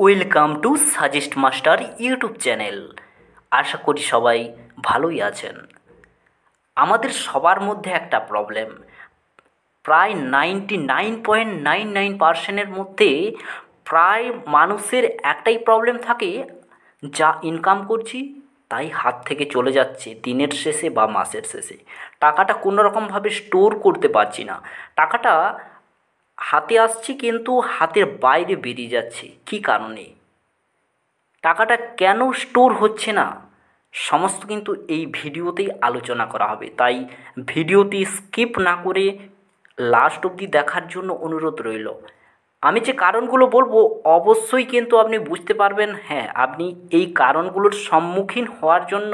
Welcome to suggest master YouTube channel. আশা করি সবাই ভালোই আছেন। আমাদের সবার মধ্যে একটা প্রবলেম, প্রায় 99.99% মধ্যে প্রায় মানুষের একটাই প্রবলেম থাকে, যা ইনকাম করছি তাই হাত থেকে চলে যাচ্ছে দিনের শেষে বা মাসের শেষে। টাকাটা কোনোরকমভাবে স্টোর করতে পারছি না। টাকাটা হাতে আসছে কিন্তু হাতের বাইরে বেরিয়ে যাচ্ছে। কী কারণে? টাকাটা কেন স্টোর হচ্ছে না? সমস্ত কিন্তু এই ভিডিওতেই আলোচনা করা হবে, তাই ভিডিওটি স্কিপ না করে লাস্ট অবধি দেখার জন্য অনুরোধ রইল। আমি যে কারণগুলো বলবো অবশ্যই কিন্তু আপনি বুঝতে পারবেন, হ্যাঁ আপনি এই কারণগুলোর সম্মুখীন হওয়ার জন্য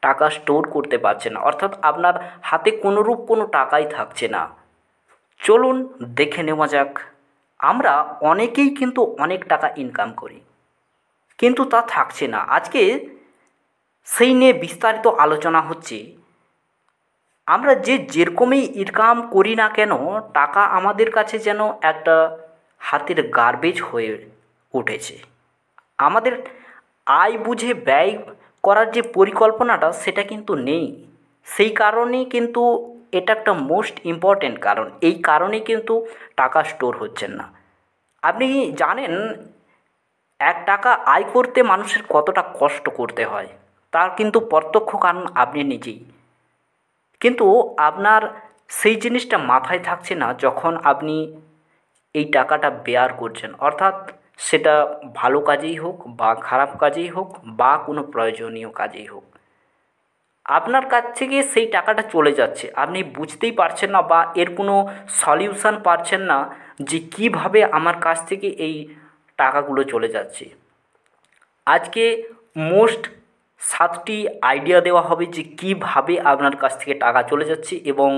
টাকা স্টোর করতে পারছেন না, অর্থাৎ আপনার হাতে কোনোরূপ কোনো টাকাই থাকছে না। চলুন দেখে নেওয়া যাক। আমরা অনেকেই কিন্তু অনেক টাকা ইনকাম করি, কিন্তু তা থাকছে না। আজকে সেই নিয়ে বিস্তারিত আলোচনা হচ্ছে। আমরা যেরকমই ইনকাম করি না কেন, টাকা আমাদের কাছে যেন একটা হাতের গার্বেজ হয়ে উঠেছে। আমাদের আয় বুঝে ব্যয় করার যে পরিকল্পনাটা, সেটা কিন্তু নেই। সেই কারণেই কিন্তু এটা একটা মোস্ট ইম্পর্ট্যান্ট কারণ। এই কারণেই কিন্তু টাকা স্টোর হচ্ছেন না। আপনি জানেন এক টাকা আয় করতে মানুষের কতটা কষ্ট করতে হয়, তার কিন্তু প্রত্যক্ষ কারণ আপনি নিজেই। কিন্তু আপনার সেই জিনিসটা মাথায় থাকছে না যখন আপনি এই টাকাটা বেয়ার করছেন, অর্থাৎ সেটা ভালো কাজেই হোক বা খারাপ কাজেই হোক বা কোনো প্রয়োজনীয় কাজেই হোক, আপনার কাছ থেকে সেই টাকাটা চলে যাচ্ছে। আপনি বুঝতেই পারছেন না বা এর কোনো সলিউশন পাচ্ছেন না যে কিভাবে আমার কাছ থেকে এই টাকাগুলো চলে যাচ্ছে। আজকে মোস্ট 7টি আইডিয়া দেওয়া হবে যে কিভাবে আপনার কাছ থেকে টাকা চলে যাচ্ছে এবং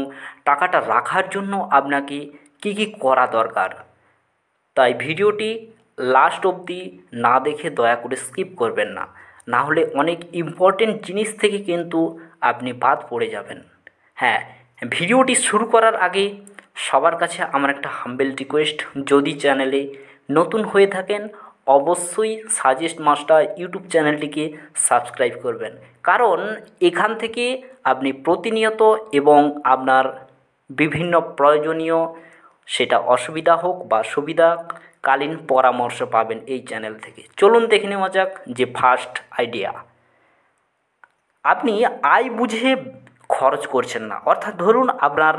টাকাটা রাখার জন্য আপনাকে কি কি করা দরকার। তাই ভিডিওটি লাস্ট অবধি না দেখে দয়া করে স্কিপ করবেন না, না হলে অনেক ইম্পর্টেন্ট জিনিস থেকে কিন্তু আপনি বাদ পড়ে যাবেন। হ্যাঁ, ভিডিওটি শুরু করার আগে সবার কাছে আমার একটা হাম্বেল রিকোয়েস্ট, যদি চ্যানেলে নতুন হয়ে থাকেন অবশ্যই সাজেস্ট মাস্টার ইউটিউব চ্যানেলটিকে সাবস্ক্রাইব করবেন, কারণ এখান থেকে আপনি প্রতিনিয়ত এবং আপনার বিভিন্ন প্রয়োজনীয়, সেটা অসুবিধা হোক বা সুবিধাকালীন পরামর্শ পাবেন এই চ্যানেল থেকে। চলুন দেখে নেওয়া যাক যে ফার্স্ট আইডিয়া। আপনি আয় বুঝে খরচ করছেন না, অর্থাৎ ধরুন আপনার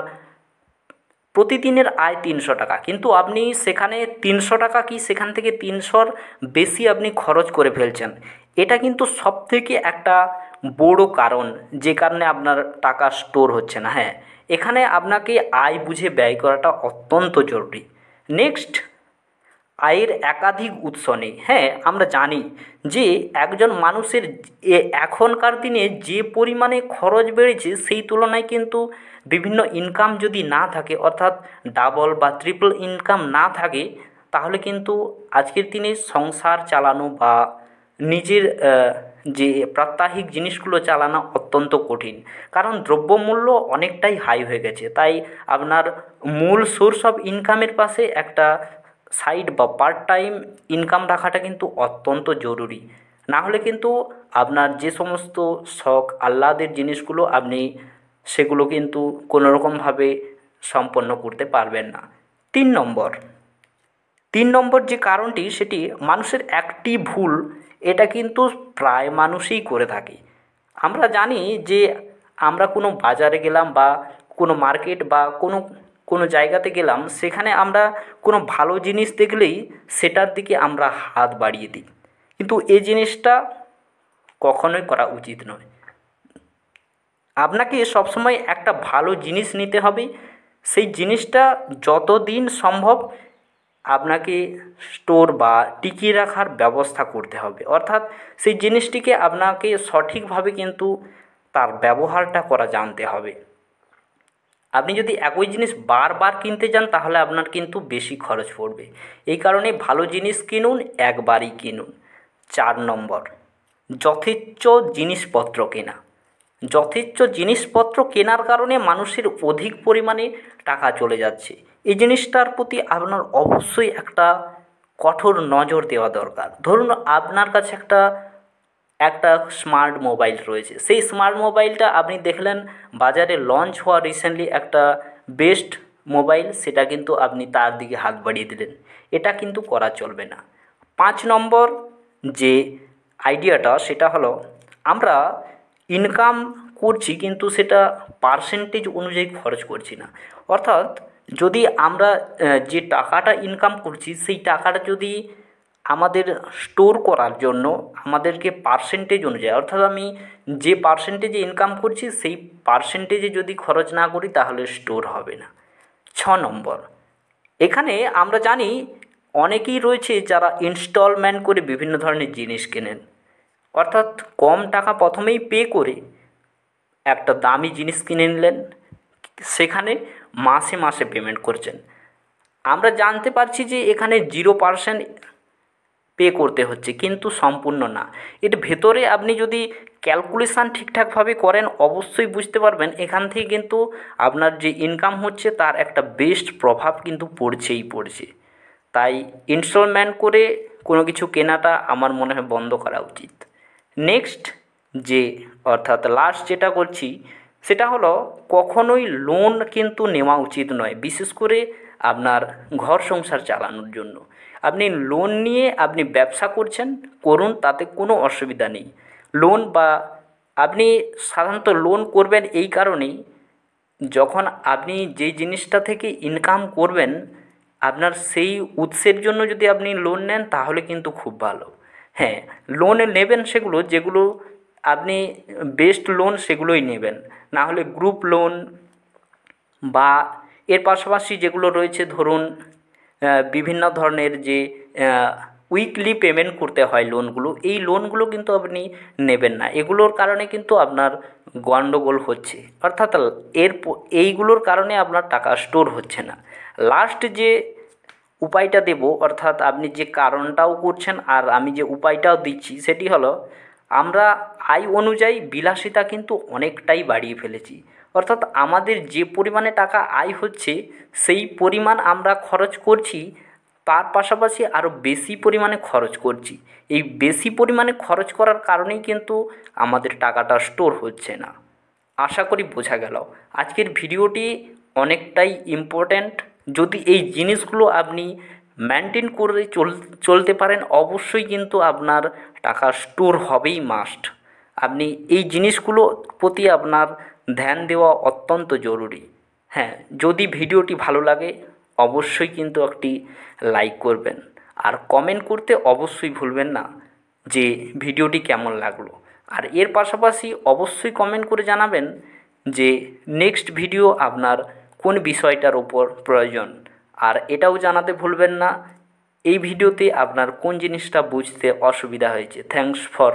প্রতিদিনের আয় 300 টাকা, কিন্তু আপনি সেখানে 300 টাকা কি সেখান থেকে 300-র বেশি আপনি খরচ করে ফেলছেন। এটা কিন্তু সবথেকে একটা বড় কারণ, যে কারণে আপনার টাকা স্টোর হচ্ছে না। হ্যাঁ, এখানে আপনাকে আয় বুঝে ব্যয় করাটা অত্যন্ত জরুরি। নেক্সট, আয়ের একাধিক উৎস নেই। হ্যাঁ, আমরা জানি যে একজন মানুষের এখনকার দিনে যে পরিমাণে খরচ বেড়েছে, সেই তুলনায় কিন্তু বিভিন্ন ইনকাম যদি না থাকে, অর্থাৎ ডাবল বা ট্রিপল ইনকাম না থাকে, তাহলে কিন্তু আজকের দিনে সংসার চালানো বা নিজের যে প্রাত্যহিক জিনিসগুলো চালানো অত্যন্ত কঠিন, কারণ দ্রব্যমূল্য অনেকটাই হাই হয়ে গেছে। তাই আপনার মূল সোর্স অফ ইনকামের পাশে একটা সাইড বা পার্ট টাইম ইনকাম রাখাটা কিন্তু অত্যন্ত জরুরি। না হলে কিন্তু আপনার যে সমস্ত শখ আহ্লাদের জিনিসগুলো আপনি সেগুলো কিন্তু কোনোরকমভাবে সম্পন্ন করতে পারবেন না। 3 নম্বর যে কারণটি, সেটি মানুষের একটি ভুল, এটা কিন্তু প্রায় মানুষই করে থাকে। আমরা জানি যে আমরা কোনো বাজারে গেলাম বা কোনো মার্কেট বা কোনো জায়গাতে গেলাম, সেখানে আমরা কোনো ভালো জিনিস দেখলেই সেটার দিকে আমরা হাত বাড়িয়ে দিই, কিন্তু এই জিনিসটা কখনোই করা উচিত নয়। আপনাকে সবসময় একটা ভালো জিনিস নিতে হবে, সেই জিনিসটা যতদিন সম্ভব আপনাকে স্টোর বা টিকিয়ে রাখার ব্যবস্থা করতে হবে, অর্থাৎ সেই জিনিসটিকে আপনাকে সঠিকভাবে কিন্তু তার ব্যবহারটা করা জানতে হবে। আপনি যদি একই জিনিস বারবার কিনতে যান, তাহলে আপনার কিন্তু বেশি খরচ পড়বে। এই কারণে ভালো জিনিস কিনুন, একবারই কিনুন। 4 নম্বর, যথেচ্ছ জিনিসপত্র কেনা। যথেচ্ছ জিনিসপত্র কেনার কারণে মানুষের অধিক পরিমাণে টাকা চলে যাচ্ছে। এই জিনিসটার প্রতি আপনার অবশ্যই একটা কঠোর নজর দেওয়া দরকার। ধরুন আপনার কাছে একটা একটা স্মার্ট মোবাইল রয়েছে, সেই স্মার্ট মোবাইলটা আপনি দেখলেন বাজারে লঞ্চ হওয়া রিসেন্টলি একটা বেস্ট মোবাইল, সেটা কিন্তু আপনি তার দিকে হাত বাড়িয়ে দিলেন, এটা কিন্তু করা চলবে না। 5 নম্বর যে আইডিয়াটা সেটা হলো, আমরা ইনকাম করছি কিন্তু সেটা পার্সেন্টেজ অনুযায়ী খরচ করছি না। অর্থাৎ যদি আমরা যে টাকাটা ইনকাম করছি সেই টাকাটা যদি আমাদের স্টোর করার জন্য আমাদেরকে পার্সেন্টেজ অনুযায়ী, অর্থাৎ আমি যে পার্সেন্টেজে ইনকাম করছি সেই পার্সেন্টেজে যদি খরচ না করি তাহলে স্টোর হবে না। 6 নম্বর, এখানে আমরা জানি অনেকেই রয়েছে যারা ইনস্টলমেন্ট করে বিভিন্ন ধরনের জিনিস কেনেন, অর্থাৎ কম টাকা প্রথমেই পে করে একটা দামি জিনিস কিনে নিলেন, সেখানে মাসে মাসে পেমেন্ট করছেন। আমরা জানতে পারছি যে এখানে 0% পে করতে হচ্ছে, কিন্তু সম্পূর্ণ না। এর ভেতরে আপনি যদি ক্যালকুলেশান ঠিকঠাকভাবে করেন অবশ্যই বুঝতে পারবেন এখান থেকে কিন্তু আপনার যে ইনকাম হচ্ছে তার একটা বেস্ট প্রভাব কিন্তু পড়ছেই পড়ছে। তাই ইনস্টলমেন্ট করে কোনো কিছু কেনাটা আমার মনে হয় বন্ধ করা উচিত। নেক্সট যে অর্থাৎ লাস্ট যেটা করছি সেটা হলো, কখনোই লোন কিন্তু নেওয়া উচিত নয়, বিশেষ করে আপনার ঘর সংসার চালানোর জন্য। আপনি লোন নিয়ে আপনি ব্যবসা করছেন, করুন, তাতে কোনো অসুবিধা নেই। লোন বা আপনি সাধারণত লোন করবেন এই কারণেই, যখন আপনি যেই জিনিসটা থেকে ইনকাম করবেন আপনার সেই উৎসের জন্য যদি আপনি লোন নেন তাহলে কিন্তু খুব ভালো। হ্যাঁ, লোন নেবেন সেগুলো যেগুলো আপনি বেস্ট লোন সেগুলোই নেবেন, না হলে গ্রুপ লোন বা এর পাশাপাশি যেগুলো রয়েছে ধরুন বিভিন্ন ধরনের যে উইকলি পেমেন্ট করতে হয় লোনগুলো, এই লোনগুলো কিন্তু আপনি নেবেন না। এগুলোর কারণে কিন্তু আপনার গণ্ডগোল হচ্ছে, অর্থাৎ এইগুলোর কারণে আপনার টাকা স্টোর হচ্ছে না। লাস্ট যে উপায়টা দেব, অর্থাৎ আপনি যে কারণটাও করছেন আর আমি যে উপায়টাও দিচ্ছি সেটি হলো, আমরা আয় অনুযায়ী বিলাসিতা কিন্তু অনেকটাই বাড়িয়ে ফেলেছি। অর্থাৎ আমাদের যে পরিমাণে টাকা আয় হচ্ছে সেই পরিমাণ আমরা খরচ করছি, তার পাশাপাশি আরও বেশি পরিমাণে খরচ করছি। এই বেশি পরিমাণে খরচ করার কারণেই কিন্তু আমাদের টাকাটা স্টোর হচ্ছে না। আশা করি বোঝা গেল। আজকের ভিডিওটি অনেকটাই ইম্পর্ট্যান্ট। যদি এই জিনিসগুলো আপনি মেনটেন করে চলতে পারেন অবশ্যই কিন্তু আপনার টাকা স্টোর হবেই মাস্ট। আপনি এই জিনিসগুলো প্রতি আপনার ধ্যান দেওয়া অত্যন্ত জরুরি। হ্যাঁ, যদি ভিডিওটি ভালো লাগে অবশ্যই কিন্তু একটি লাইক করবেন, আর কমেন্ট করতে অবশ্যই ভুলবেন না যে ভিডিওটি কেমন লাগলো। আর এর পাশাপাশি অবশ্যই কমেন্ট করে জানাবেন যে নেক্সট ভিডিও আপনার কোন বিষয়টার উপর প্রয়োজন, আর এটাও জানাতে ভুলবেন না এই ভিডিওতে আপনার কোন জিনিসটা বুঝতে অসুবিধা হয়েছে। Thanks for